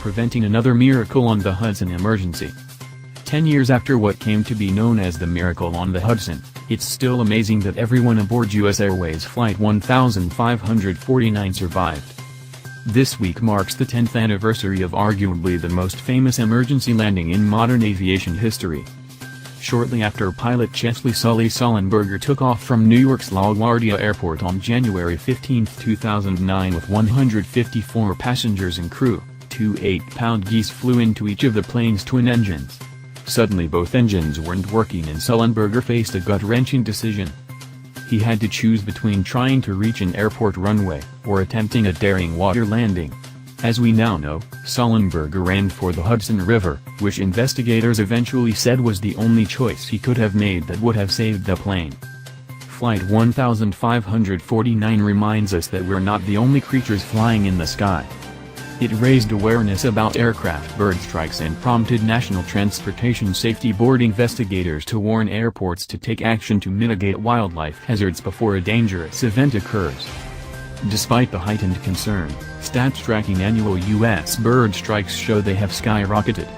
preventing another miracle on the Hudson emergency. 10 years after what came to be known as the miracle on the Hudson, it's still amazing that everyone aboard US Airways Flight 1549 survived. This week marks the 10th anniversary of arguably the most famous emergency landing in modern aviation history. Shortly after pilot Chesley "Sully" Sullenberger took off from New York's LaGuardia Airport on January 15, 2009 with 154 passengers and crew, two 8-pound geese flew into each of the plane's twin engines. Suddenly both engines weren't working and Sullenberger faced a gut-wrenching decision. He had to choose between trying to reach an airport runway, or attempting a daring water landing. As we now know, Sullenberger ran for the Hudson River, which investigators eventually said was the only choice he could have made that would have saved the plane. Flight 1549 reminds us that we're not the only creatures flying in the sky. It raised awareness about aircraft bird strikes and prompted National Transportation Safety Board investigators to warn airports to take action to mitigate wildlife hazards before a dangerous event occurs. Despite the heightened concern, stats tracking annual U.S. bird strikes show they have skyrocketed.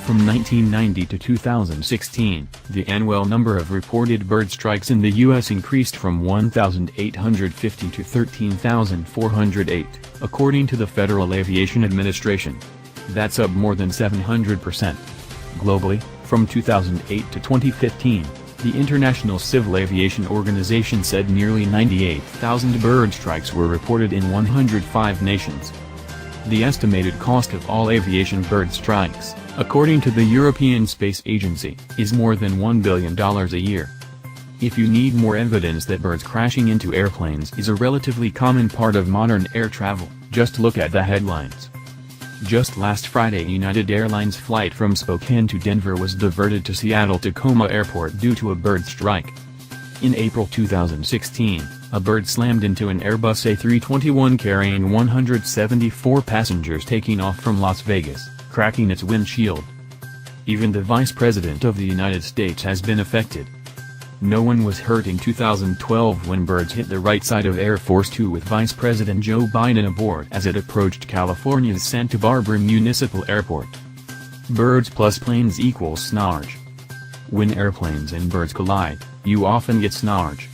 From 1990 to 2016, the annual number of reported bird strikes in the U.S. increased from 1,850 to 13,408, according to the Federal Aviation Administration. That's up more than 700%. Globally, from 2008 to 2015, the International Civil Aviation Organization said nearly 98,000 bird strikes were reported in 105 nations. The estimated cost of all aviation bird strikes, according to the European Space Agency, is more than $1 billion a year. If you need more evidence that birds crashing into airplanes is a relatively common part of modern air travel, just look at the headlines. Just last Friday, United Airlines flight from Spokane to Denver was diverted to Seattle-Tacoma Airport due to a bird strike. In April 2016, a bird slammed into an Airbus A321 carrying 174 passengers taking off from Las Vegas, cracking its windshield. Even the Vice President of the United States has been affected. No one was hurt in 2012 when birds hit the right side of Air Force Two with Vice President Joe Biden aboard as it approached California's Santa Barbara Municipal Airport. Birds plus planes equals snarge. When airplanes and birds collide, you often get snarge.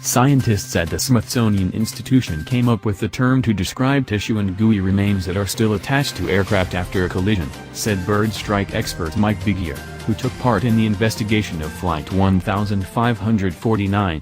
Scientists at the Smithsonian Institution came up with the term to describe tissue and gooey remains that are still attached to aircraft after a collision, said bird strike expert Mike Bigier, who took part in the investigation of Flight 1549.